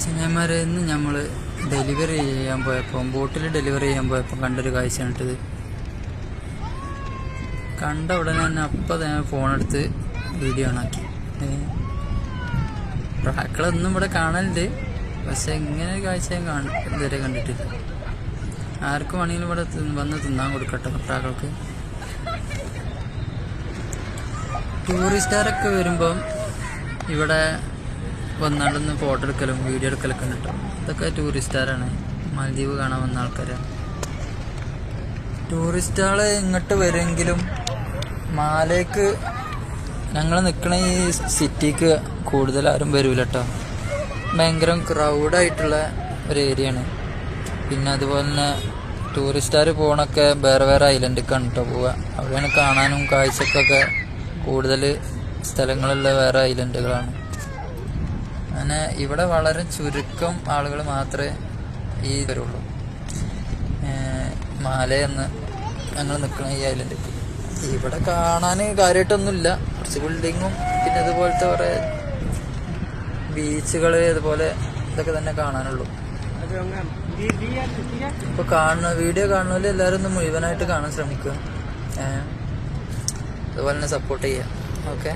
ചങ്ങായിമാരെ ഇന്ന് നമ്മൾ ഡെലിവറി ചെയ്യാൻ പോയപ്പോൾ ബോട്ടിൽ ഡെലിവറി ചെയ്യാൻ പോയപ്പോൾ കണ്ടൊരു കാഴ്ചയാണിട്ടത്. കണ്ട ഉടനെ തന്നെ അപ്പം തന്നെ ഫോണെടുത്ത് വീഡിയോ ഓണാക്കി. പ്രാക്കളൊന്നും ഇവിടെ കാണലുണ്ട്, പക്ഷെ ഇങ്ങനെ ഒരു കാഴ്ച ഞാൻ ഇതുവരെ കണ്ടിട്ടില്ല. ആർക്കും വേണമെങ്കിലും ഇവിടെ വന്ന് തിന്നാൻ കൊടുക്കട്ടെ പ്രാക്കൾക്ക്. ടൂറിസ്റ്റുകാരൊക്കെ വരുമ്പം ഇവിടെ വന്നാണ്ടൊന്ന് ഫോട്ടോ എടുക്കലും വീഡിയോ എടുക്കലൊക്കെ ഉണ്ട് കേട്ടോ. ഇതൊക്കെ ടൂറിസ്റ്റുകാരാണ്, മാലദ്വീപ് കാണാൻ വന്ന ആൾക്കാരാണ്. ടൂറിസ്റ്റുകൾ ഇങ്ങോട്ട് വരുമെങ്കിലും മാലേക്ക് ഞങ്ങൾ നിൽക്കണ ഈ സിറ്റിക്ക് കൂടുതൽ ആരും വരൂല കേട്ടോ. ഭയങ്കര ക്രൗഡായിട്ടുള്ള ഒരു ഏരിയയാണ്. പിന്നെ അതുപോലെ തന്നെ ടൂറിസ്റ്റുകാർ പോകണൊക്കെ വേറെ വേറെ ഐലൻഡിലേക്കാണ് കേട്ടോ പോവുക. അവിടെയാണ് കാണാനും കാഴ്ചക്കൊക്കെ കൂടുതൽ സ്ഥലങ്ങളുള്ള വേറെ ഐലൻഡുകളാണ്. അങ്ങനെ ഇവിടെ വളരെ ചുരുക്കം ആളുകൾ മാത്രമേ ഈ വരുള്ളൂ. മാലയെന്ന് ഞങ്ങൾ നിൽക്കുന്ന ഈ ഐലൻഡ് ഇവിടെ കാണാൻ കാര്യമായിട്ടൊന്നുമില്ല. കുറച്ച് ബിൽഡിങ്ങും പിന്നെ അതുപോലത്തെ കുറേ ബീച്ചുകൾ അതുപോലെ ഇതൊക്കെ തന്നെ കാണാനുള്ളൂ. ഇപ്പോൾ വീഡിയോ കാണുന്നതിൽ എല്ലാവരും ഒന്ന് മുഴുവനായിട്ട് കാണാൻ ശ്രമിക്കുക. അതുപോലെ തന്നെ സപ്പോർട്ട് ചെയ്യുക. ഓക്കെ.